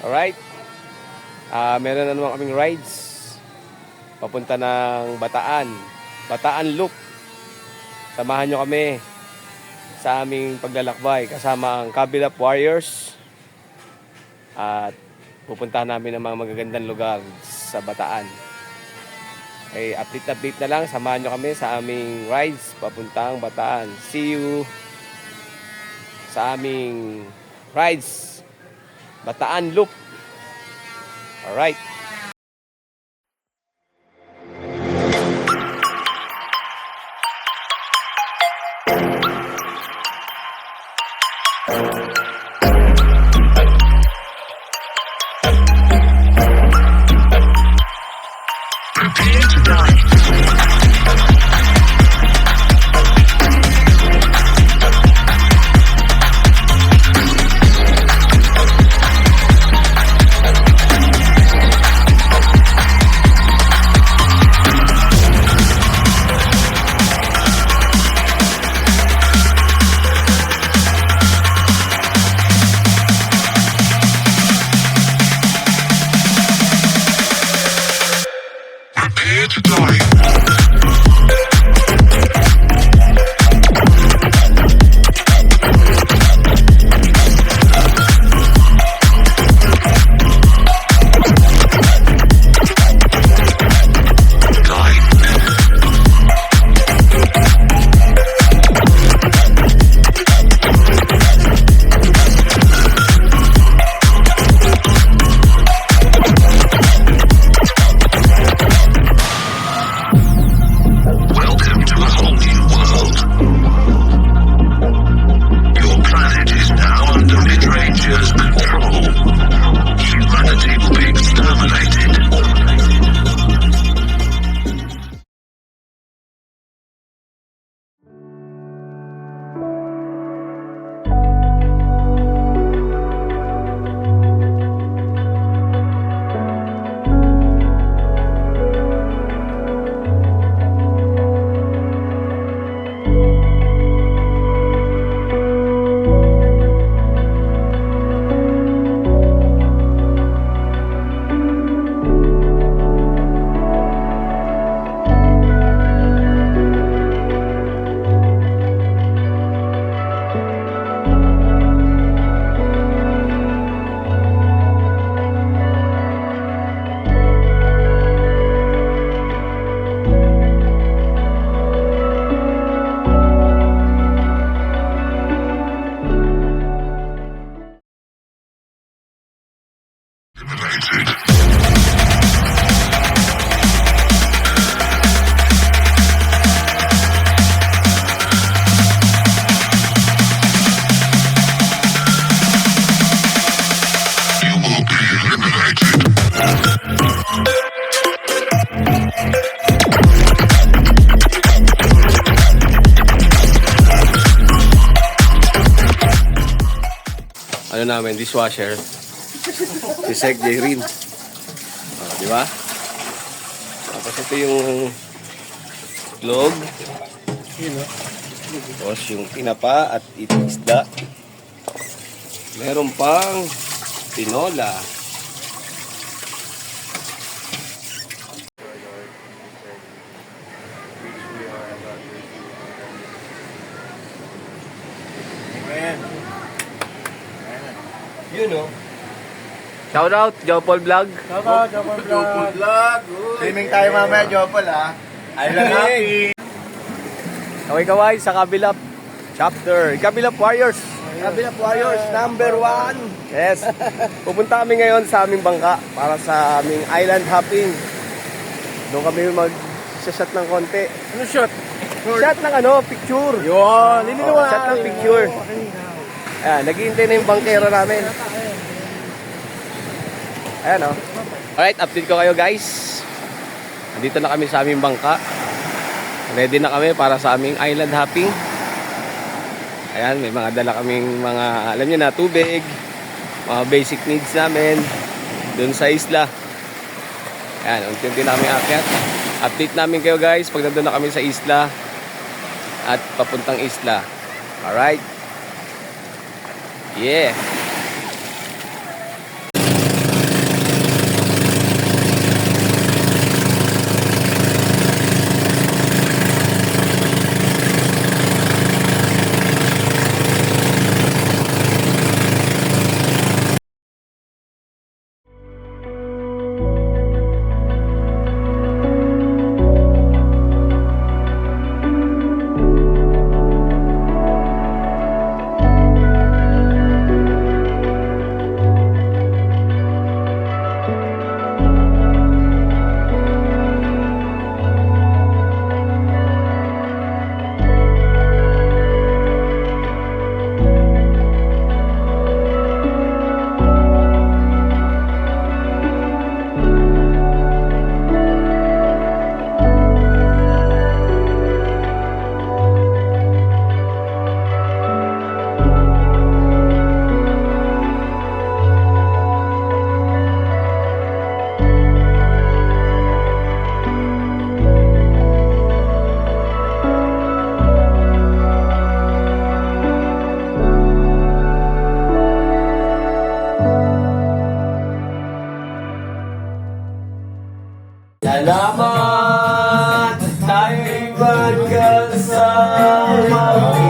Alright. Meron na naman kaming rides. Papunta ng Bataan. Bataan Loop. Samahan nyo kami sa aming paglalakbay kasama ang Kabilap Warriors. At pupuntahan namin ang mga magagandang lugar sa Bataan. Okay, update na lang. Samahan nyo kami sa aming rides papuntang Bataan. See you sa aming rides Bataan Loop. Alright. Prepare to die. Prepare to die. Welcome to a whole new world. Your planet is now under Midranger's control. Humanity will be exterminated. You will be eliminated. Ano namin, dishwasher. Si Sek J. Rin. Di ba? Tapos ito yung log. Tapos yung tinapa at isda. Meron pang tinola. You know. Shout out, Jopol Vlog. Jopol Vlog. Swimming tayo mamaya, Jopol ha. I love happy. Kaway-kaway sa Kabilap chapter. Kabilap Warriors. Kabilap Warriors, number 1. Yes. Pupunta kami ngayon sa aming bangka para sa aming island hopping. Doon kami mag-shot ng konti. Ano shot? Shot ng picture. Yun, liniwan. Shot ng picture. Ayan, naghihintay na yung bangkero namin. Ayan Alright, update ko kayo guys. Nandito na kami sa aming bangka. Ready na kami para sa aming island hopping. Ayan, may mga dala kaming mga, alam nyo na, tubig. Mga basic needs namin. Doon sa isla. Ayan, unti-unti na kami akyat. Update namin kayo guys pag nandun na kami sa isla. At papuntang isla. Alright. Yeah. Lord.